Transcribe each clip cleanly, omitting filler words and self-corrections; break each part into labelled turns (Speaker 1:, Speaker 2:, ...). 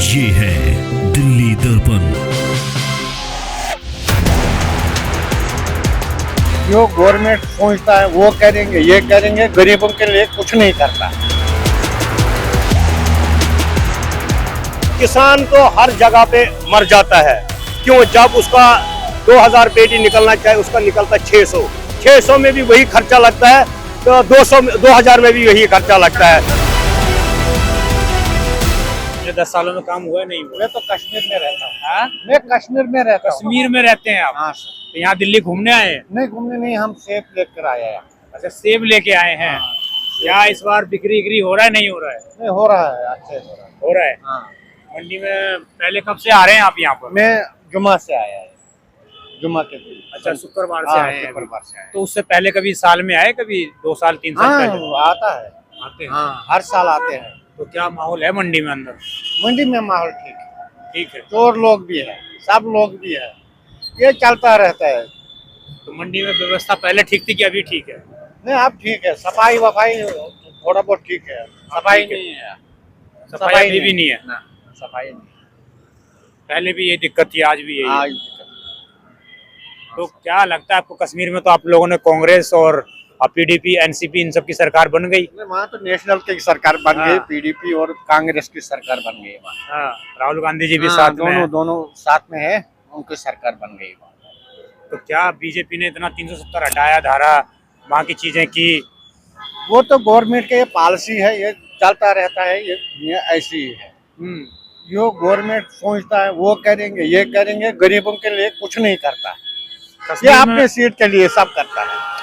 Speaker 1: ये है दिल्ली दर्पण।
Speaker 2: जो गवर्नमेंट सोचता है वो करेंगे, ये करेंगे, गरीबों के लिए कुछ नहीं करता।
Speaker 3: किसान तो हर जगह पे मर जाता है। क्यों? जब उसका 2000 पेटी निकलना चाहिए उसका निकलता 600। 600 में भी वही खर्चा लगता है, तो 2000 में भी वही खर्चा लगता है। 10 सालों में काम हुआ नहीं हुआ?
Speaker 2: मैं तो कश्मीर में रहता हूँ।
Speaker 3: हाँ?
Speaker 2: मैं कश्मीर में रहता हूँ।
Speaker 3: कश्मीर में रहते हैं आप?
Speaker 2: हाँ
Speaker 3: तो यहाँ दिल्ली घूमने आए हैं?
Speaker 2: नहीं, घूमने नहीं, हम सेब लेकर आए हैं।
Speaker 3: अच्छा, सेब लेके आए हैं। क्या इस बार बिक्री हो रहा है, नहीं हो रहा है?
Speaker 2: नहीं, हो रहा है, अच्छे हो रहा है।
Speaker 3: हो रहा है।
Speaker 2: हाँ।
Speaker 3: मंडी में पहले कब से आ रहे हैं आप यहाँ पर?
Speaker 2: मैं जुम्मा से आया है, जुम्मा के दिन।
Speaker 3: अच्छा, शुक्रवार से आए हैं।
Speaker 2: शुक्रवार से आए।
Speaker 3: तो उससे पहले कभी साल में आए, कभी 2 साल 3 साल
Speaker 2: हाँ,
Speaker 3: पहले?
Speaker 2: आता है।
Speaker 3: आते हैं।
Speaker 2: हाँ, हर साल आते हैं।
Speaker 3: तो क्या माहौल है मंडी में अंदर?
Speaker 2: मंडी में माहौल ठीक है,
Speaker 3: ठीक है।
Speaker 2: चोर लोग भी है, सब लोग भी है, ये चलता रहता है।
Speaker 3: तो मंडी में व्यवस्था पहले ठीक थी कि अभी ठीक है?
Speaker 2: नहीं, अब ठीक है, सफाई वफाई थोड़ा बहुत ठीक है, सफाई
Speaker 3: ठीक है।
Speaker 2: नहीं है।
Speaker 3: सफाई अभी भी नहीं है?
Speaker 2: ना, सफाई नहीं।
Speaker 3: पहले भी ये दिक्कत थी, आज भी यही है।
Speaker 2: आज
Speaker 3: तो क्या लगता है आपको, कश्मीर में तो आप लोगों ने कांग्रेस और पीडीपी, एनसीपी, इन सब की सरकार बन गई?
Speaker 2: वहाँ तो नेशनल की सरकार बन
Speaker 3: हाँ।
Speaker 2: गई, पीडीपी और कांग्रेस की सरकार बन गई वहाँ।
Speaker 3: हाँ, राहुल गांधी जी भी
Speaker 2: हाँ,
Speaker 3: साथ में हैं।
Speaker 2: दोनों साथ में है, उनकी सरकार बन गई वहाँ।
Speaker 3: तो क्या बीजेपी ने इतना 370 हटाया, धारा वहाँ की चीजें की?
Speaker 2: वो तो गवर्नमेंट का ये पॉलिसी है, ये चलता रहता है, ये ऐसी ही है। जो गवर्नमेंट सोचता है वो करेंगे, ये करेंगे, गरीबों के लिए कुछ नहीं करता। ये
Speaker 3: कश्मीर में-
Speaker 2: अपने सीट के लिए सब करता है,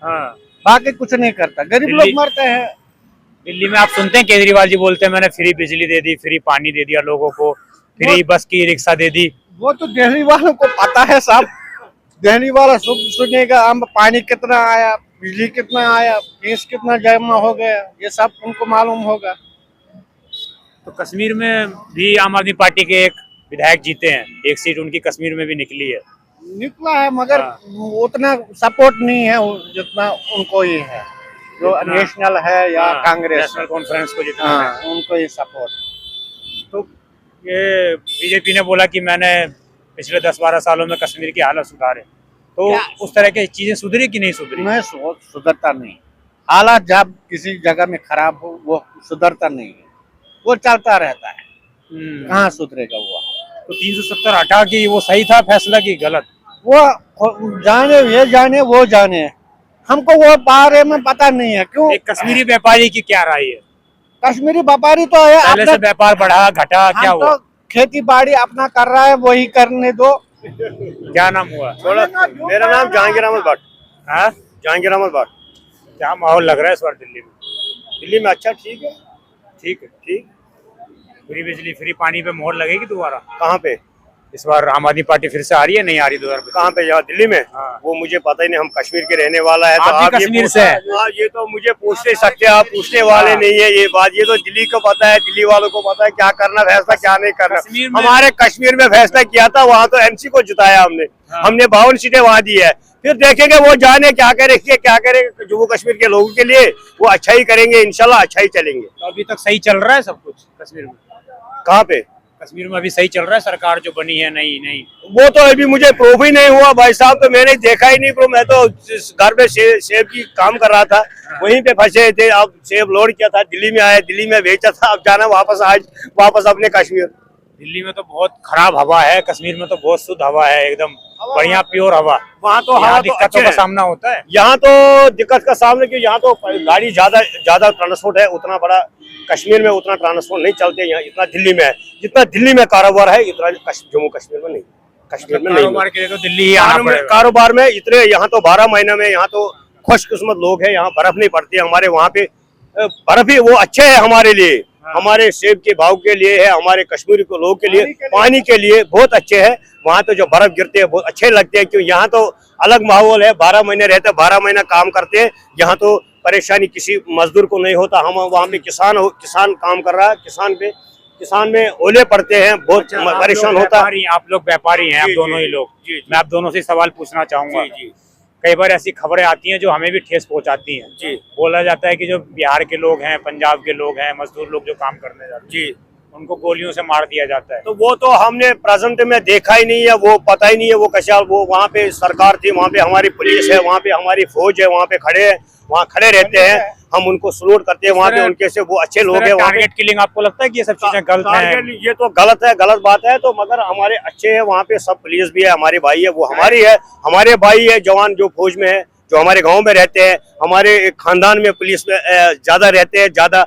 Speaker 3: हाँ,
Speaker 2: बाकी कुछ नहीं करता। गरीब लोग मरते हैं।
Speaker 3: दिल्ली में आप सुनते हैं केजरीवाल जी बोलते हैं मैंने फ्री बिजली दे दी, फ्री पानी दे दिया लोगों को, फ्री बस की रिक्शा दे दी।
Speaker 2: वो तो दिल्ली वालों को पता है सब। दिल्ली वाला सुनेगा हम पानी कितना आया, बिजली कितना आया, फीस कितना जमा हो गया, ये सब उनको मालूम होगा।
Speaker 3: तो कश्मीर में भी आम आदमी पार्टी के एक विधायक जीते हैं, एक सीट उनकी कश्मीर में भी निकली है।
Speaker 2: निकला है, मगर
Speaker 3: हाँ।
Speaker 2: उतना सपोर्ट नहीं है जितना उनको ही है, जो नेशनल है या
Speaker 3: हाँ,
Speaker 2: कांग्रेस
Speaker 3: नेशनल कॉन्फ्रेंस को जितना
Speaker 2: हाँ,
Speaker 3: है।
Speaker 2: उनको ही सपोर्ट।
Speaker 3: तो ये बीजेपी ने बोला कि मैंने पिछले 10-12 सालों में कश्मीर की हालत सुधारे, तो
Speaker 2: क्या?
Speaker 3: उस तरह की चीजें सुधरी कि नहीं सुधरी?
Speaker 2: मैं सुधरता नहीं। हालात जब किसी जगह में खराब हो वो सुधरता नहीं है, वो चलता रहता है। कहाँ सुधरेगा वो?
Speaker 3: तो 370 हटा के वो सही था फैसला की गलत?
Speaker 2: वो जाने, ये जाने, वो जाने, हमको वो बारे में पता नहीं है। क्यों?
Speaker 3: एक कश्मीरी व्यापारी की क्या राय है?
Speaker 2: कश्मीरी व्यापारी तो है,
Speaker 3: पहले से व्यापार बढ़ा घटा, क्या
Speaker 2: हम
Speaker 3: हुआ?
Speaker 2: तो खेती बाड़ी अपना कर रहा है, वही करने दो।
Speaker 3: क्या नाम हुआ?
Speaker 4: मेरा नाम जहांगीर अहमद भट्ट।
Speaker 3: हाँ?
Speaker 4: जहांगीर अहमद भट्ट।
Speaker 3: क्या माहौल लग रहा है इस बार दिल्ली में?
Speaker 4: दिल्ली में अच्छा, ठीक है।
Speaker 3: ठीक है।
Speaker 4: ठीक।
Speaker 3: फ्री बिजली, फ्री पानी पे मोहर लगेगी दोबारा?
Speaker 4: कहाँ पे?
Speaker 3: इस बार आम आदमी पार्टी फिर से आ रही है, नहीं आ रही 2025?
Speaker 4: कहाँ पे? यहाँ दिल्ली में?
Speaker 3: हाँ।
Speaker 4: वो मुझे पता ही नहीं, हम कश्मीर के रहने वाला है। तो
Speaker 3: आप भी
Speaker 4: आप ये
Speaker 3: कश्मीर
Speaker 4: पूछ-
Speaker 3: से हैं?
Speaker 4: हाँ, ये तो मुझे पूछ नहीं सकते, आप पूछने वाले
Speaker 3: हाँ।
Speaker 4: नहीं है ये बात। ये तो दिल्ली को पता है, दिल्ली वालों को पता है क्या करना, फैसला क्या नहीं करना।
Speaker 3: कश्मीर में-
Speaker 4: हमारे कश्मीर में फैसला किया था, वहाँ तो एमसी को जिताया हमने।
Speaker 3: हाँ।
Speaker 4: हमने 52 सीटें वहाँ दी है। फिर देखेंगे वो जाने क्या करेंगे, क्या करेंगे। जम्मू कश्मीर के लोगों के लिए वो अच्छा ही करेंगे, इंशाल्लाह अच्छा ही चलेंगे।
Speaker 3: तो अभी तक सही चल रहा है सब कुछ कश्मीर में?
Speaker 4: कहाँ पे?
Speaker 3: कश्मीर में अभी सही चल रहा है, सरकार जो बनी है नई नई?
Speaker 4: वो तो अभी मुझे प्रूफ ही नहीं हुआ भाई साहब, तो मैंने देखा ही नहीं प्रूफ। मैं तो इस घर में सेब की काम कर रहा था, वहीं पे फंसे थे। अब सेब लोड किया था, दिल्ली में आया, दिल्ली में बेचा था, अब जाना वापस, आज वापस अपने कश्मीर।
Speaker 3: दिल्ली में तो बहुत खराब हवा है, कश्मीर में तो बहुत शुद्ध हवा है, एकदम बढ़िया प्योर हवा।
Speaker 4: वहाँ तो
Speaker 3: यहाँ
Speaker 4: हवा तो
Speaker 3: दिक्कतों
Speaker 4: अच्छे
Speaker 3: का
Speaker 4: है।
Speaker 3: सामना होता है?
Speaker 4: यहाँ तो दिक्कत का सामना, क्योंकि यहाँ तो गाड़ी ज्यादा ट्रांसपोर्ट है, उतना बड़ा कश्मीर में उतना ट्रांसपोर्ट नहीं चलते यहाँ, इतना दिल्ली में है। जितना दिल्ली में कारोबार है, इतना जम्मू कश्मीर में नहीं, कश्मीर में नहीं।
Speaker 3: कारोबार के लिए तो दिल्ली ही आना पड़ेगा।
Speaker 4: कारोबार में इतने, यहाँ तो 12 महीने में, यहाँ तो खुशकिस्मत लोग हैं, यहाँ बर्फ नहीं पड़ती। हमारे वहाँ पे बर्फ ही वो अच्छे है हमारे लिए, हमारे सेब के भाव के लिए है, हमारे कश्मीरी को लोगों के लिए, पानी के लिए बहुत अच्छे है। वहाँ तो जो बर्फ गिरते हैं बहुत अच्छे लगते हैं, क्यों यहाँ तो अलग माहौल है। 12 महीने रहते, 12 महीना काम करते हैं। यहाँ तो परेशानी किसी मजदूर को नहीं होता। हम वहाँ पे किसान काम कर रहा है, किसान में ओले पड़ते हैं, बहुत परेशान होता है।
Speaker 3: आप लोग व्यापारी हैं, आप
Speaker 4: जी,
Speaker 3: दोनों
Speaker 4: जी,
Speaker 3: ही लोग।
Speaker 4: जी,
Speaker 3: मैं आप दोनों से सवाल पूछना चाहूंगा।
Speaker 4: जी।
Speaker 3: कई बार ऐसी खबरें आती हैं जो हमें भी ठेस पहुंचाती हैं।
Speaker 4: जी।
Speaker 3: बोला जाता है कि जो बिहार के लोग हैं, पंजाब के लोग हैं, मजदूर लोग जो काम करने जाते हैं,
Speaker 4: जी।
Speaker 5: उनको गोलियों से मार दिया जाता है।
Speaker 4: तो वो तो हमने प्रेजेंट में देखा ही नहीं है, वो पता ही नहीं है वो कैसा। वो वहाँ पे सरकार थी, वहाँ पे हमारी पुलिस है, वहाँ पे हमारी फौज है, वहाँ पे खड़े हैं, वहाँ खड़े रहते हैं, हम उनको सलूट करते हैं वहाँ पे, उनके से वो अच्छे लोग हैं।
Speaker 5: टारगेट किलिंग आपको लगता है कि ये सब चीजें गलत हैं?
Speaker 4: ये तो गलत है, गलत बात है। तो मगर हमारे अच्छे हैं वहाँ पे, सब पुलिस भी है, हमारे भाई है, वो हमारी है, हमारे भाई है जवान जो फौज में है, जो हमारे गांव में रहते हैं, हमारे खानदान में पुलिस में ज्यादा रहते हैं, ज्यादा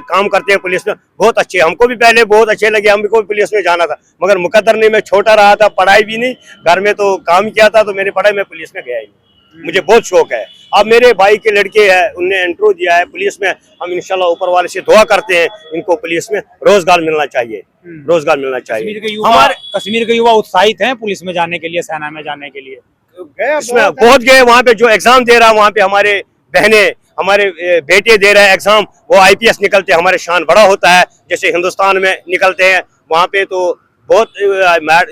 Speaker 4: काम करते हैं पुलिस में, बहुत अच्छे। हमको भी पहले बहुत अच्छे लगे, हमको भी पुलिस में जाना था, मगर मुकद्दर नहीं, मैं छोटा रहा था, पढ़ाई भी नहीं, घर में तो काम किया था, तो मेरी पढ़ाई में पुलिस में गया ही नहीं। मुझे बहुत शौक है। अब मेरे भाई के लड़के हैं, उनने इंटरव्यू दिया है पुलिस में, हम इंशाल्लाह ऊपर वाले से दुआ करते हैं इनको पुलिस में रोजगार मिलना चाहिए, रोजगार मिलना चाहिए।
Speaker 5: कश्मीर के युवा उत्साहित हैं पुलिस में जाने के लिए, सेना में जाने के लिए?
Speaker 4: इसमें बहुत गए, वहाँ पे जो एग्जाम दे रहा है, वहाँ पे हमारे बहने, हमारे बेटे दे रहे हैं एग्जाम, वो IPS निकलते हैं, हमारे शान बड़ा होता है, जैसे हिंदुस्तान में निकलते हैं। वहाँ पे तो बहुत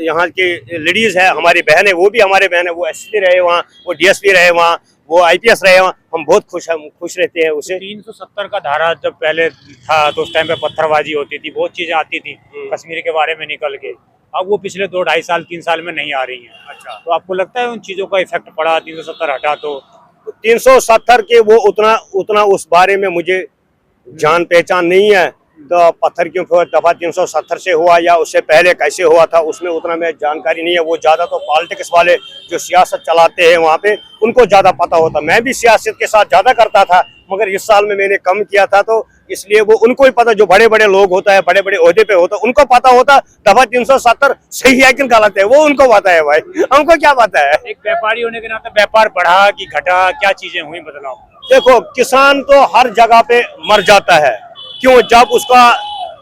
Speaker 4: यहाँ की लेडीज है, हमारी बहन है, वो भी हमारे बहन है, वो SSP रहे वहाँ, वो DSP रहे वहाँ, वो IPS रहे वहाँ, हम बहुत खुश रहते हैं उसे।
Speaker 5: 370 का धारा जब पहले था तो उस टाइम पे पत्थरबाजी होती थी, बहुत चीजें आती थी कश्मीर के बारे में निकल के, अब वो पिछले 2-2.5 साल 3 साल में नहीं आ रही हैं।
Speaker 4: अच्छा,
Speaker 5: तो आपको लगता है उन चीजों का इफेक्ट पड़ा 370 हटा? तो
Speaker 4: 370 के वो उतना उस बारे में मुझे जान पहचान नहीं है, तो पत्थर क्यों दफा 370 से हुआ या उससे पहले कैसे हुआ था, उसमें उतना में जानकारी नहीं है। वो ज्यादा तो पॉलिटिक्स वाले जो सियासत चलाते हैं वहाँ पे, उनको ज्यादा पता होता। मैं भी सियासत के साथ ज्यादा करता था, मगर इस साल में मैंने कम किया था, तो इसलिए वो उनको ही पता, जो बड़े बड़े लोग होता है, बड़े बड़े ओहदे पे होता है, उनको पता होता दफा 370 सही है कि गलत है, वो उनको पता है भाई, हमको क्या पता है।
Speaker 5: एक व्यापारी होने के नाते व्यापार बढ़ा कि घटा, क्या चीजें हुई बदलाव?
Speaker 4: देखो, किसान तो हर जगह पे मर जाता है, क्यों? जब उसका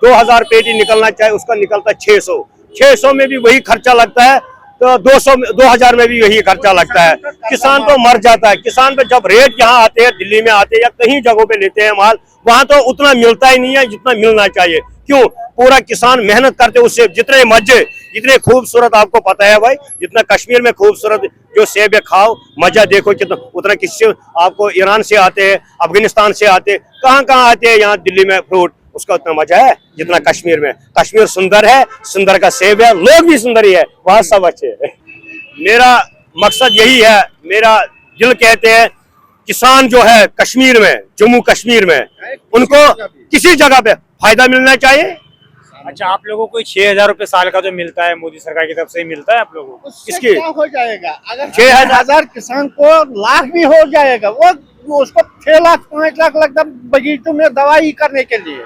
Speaker 4: 2000 पेटी निकलना चाहिए, उसका निकलता 600 में भी वही खर्चा लगता है, तो 2000 में भी वही खर्चा लगता है। किसान तो मर जाता है। किसान पे जब रेट यहाँ आते हैं, दिल्ली में आते हैं या कहीं जगहों पे लेते हैं माल, वहां तो उतना मिलता ही नहीं है जितना मिलना चाहिए। क्यों? पूरा किसान मेहनत करते, उससे जितने मजे, जितने खूबसूरत, आपको पता है भाई, जितना कश्मीर में खूबसूरत जो सेब है, खाओ मजा देखो कितना, उतना किससे आपको ईरान से आते हैं, अफगानिस्तान से आते हैं, कहाँ आते हैं यहाँ दिल्ली में फ्रूट, उसका उतना मजा है जितना कश्मीर में। कश्मीर सुंदर है, सुंदर का सेब है, लोग भी सुंदर ही है, वहां सब अच्छे है। मेरा मकसद यही है, मेरा दिल कहते हैं किसान जो है कश्मीर में, जम्मू कश्मीर में, उनको किसी जगह पे फायदा मिलना चाहिए।
Speaker 5: अच्छा, आप लोगों को 6,000 रुपए साल का जो मिलता है मोदी सरकार की तरफ से मिलता है आप लोगों को?
Speaker 2: इसके क्या हो जाएगा अगर
Speaker 4: 6,000
Speaker 2: किसान को लाख भी हो जाएगा, वो उसको 6 लाख 5 लाख लगता बगीचों में दवाई करने के लिए।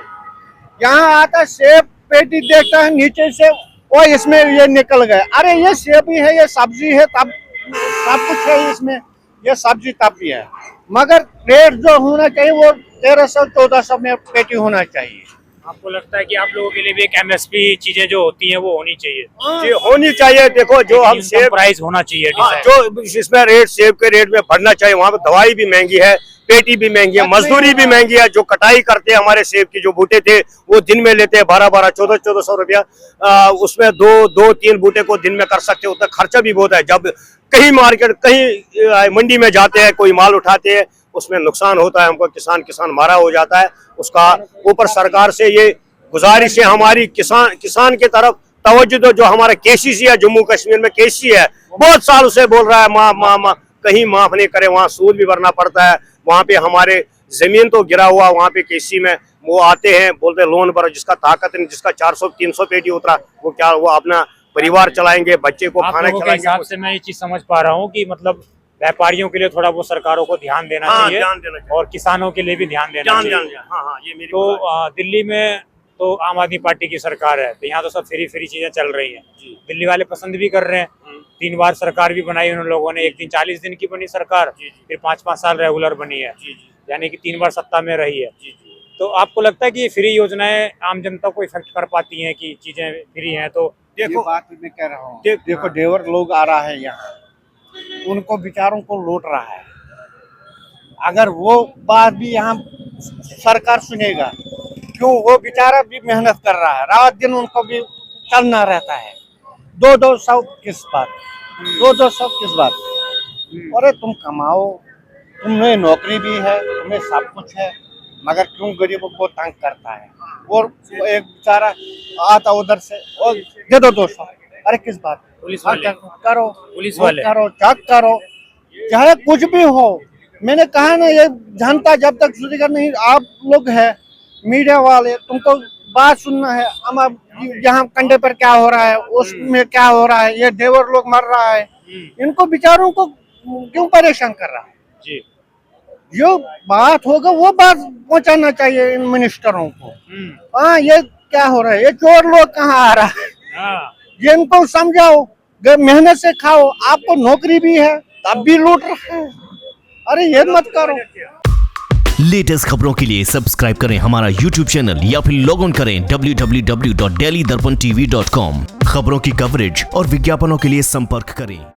Speaker 2: यहाँ आता सेब पेटी देखता है नीचे से, वो इसमें ये निकल गए, अरे ये सेब ही है, ये सब्जी है, तब सब कुछ है इसमें, ये सब्जी तब भी है, मगर रेट जो होना चाहिए वो 1300-1400 में पेटी होना चाहिए।
Speaker 5: आपको लगता है कि आप लोगों के लिए भी एक MSP चीजें जो होती हैं वो होनी चाहिए?
Speaker 4: जी होनी चाहिए। देखो, जो हम सेब
Speaker 5: प्राइस होना चाहिए,
Speaker 4: जो इसमें रेट, सेब के रेट में बढ़ना चाहिए। वहाँ पे दवाई भी महंगी है, पेटी भी महंगी है, मजदूरी भी महंगी है। जो कटाई करते हैं हमारे सेब की जो बूटे थे, वो दिन में लेते हैं 12-12, 1400 रुपया, उसमें 2-3 बूटे को दिन में कर सकते हो, उतना खर्चा भी बहुत है। जब कहीं मार्केट, कहीं मंडी में जाते हैं, कोई माल उठाते हैं, उसमें नुकसान होता है हमको, किसान मारा हो जाता है। उसका ऊपर सरकार से ये गुजारिश है हमारी, किसान की तरफ तवज्जो दो। जो हमारा KCC है, जम्मू कश्मीर में KCC है, बहुत साल से बोल रहा है माँ कहीं माफ नहीं करे, वहाँ सूद भी भरना पड़ता है। वहाँ पे हमारे जमीन तो गिरा हुआ, वहाँ पे KCC में वो आते हैं, बोलते हैं लोन भरो, जिसका ताकत नहीं, जिसका 400-300 पेटी उतरा, वो क्या, वो अपना परिवार चलाएंगे, बच्चे को खाना खिलाएंगे।
Speaker 5: हिसाब से मैं ये चीज समझ पा रहा हूँ कि मतलब व्यापारियों के लिए थोड़ा वो सरकारों को ध्यान देना चाहिए, और किसानों के लिए भी ध्यान देना चाहिए।
Speaker 4: ये मेरी
Speaker 5: तो दिल्ली में तो आम आदमी पार्टी की सरकार है, तो यहाँ तो सब फ्री चीजें चल रही हैं, दिल्ली वाले पसंद भी कर रहे हैं। 3 बार सरकार भी बनाई उन लोगों ने, एक दिन 40 दिन की बनी सरकार, फिर 5-5 साल रेगुलर बनी है, यानी कि 3 बार सत्ता में रही है। तो आपको लगता है कि ये फ्री योजनाएं आम जनता को इफेक्ट कर पाती हैं कि चीजें फ्री हैं? तो
Speaker 2: देखो, बात मैं कह रहा हूँ, देखो देवर लोग आ रहा है यहाँ, उनको बेचारों को लूट रहा है। अगर वो बात भी यहाँ सरकार सुनेगा, क्यों? वो बेचारा भी मेहनत कर रहा है, रात दिन उनको भी चलना रहता है। 200 किस बात, 200 किस बात? अरे तुम कमाओ, तुम्हें नौकरी भी है, तुम्हें सब कुछ है, मगर क्यों गरीबों को तंग करता है? और एक बेचारा आता उधर से और दे दो 200। अरे किस बात?
Speaker 5: पुलिस वाले।
Speaker 2: करो,
Speaker 5: पुलिस
Speaker 2: वो
Speaker 5: वाले।
Speaker 2: करो, चेक करो, चाहे कुछ भी हो। मैंने कहा ना, ये जनता जब तक सुधरेगा नहीं, आप लोग है मीडिया वाले, तुमको बात सुनना है। हम अब यहाँ कंडे पर क्या हो रहा है, उसमें क्या हो रहा है, ये देवर लोग मर रहा है, इनको बेचारों को क्यों परेशान कर रहा है?
Speaker 5: जी।
Speaker 2: जो बात होगा वो बात पहुंचाना चाहिए इन मिनिस्टरों को। हाँ, ये क्या हो रहा है, ये चोर लोग कहाँ आ रहा है,
Speaker 5: हाँ।
Speaker 2: ये इनको समझाओ, मेहनत से खाओ, आपको नौकरी भी है तब भी लूट रहे हैं। अरे ये मत करो।
Speaker 1: लेटेस्ट खबरों के लिए सब्सक्राइब करें हमारा YouTube चैनल या फिर लॉग ऑन करें www.delhidarpantv.com। खबरों की कवरेज और विज्ञापनों के लिए संपर्क करें।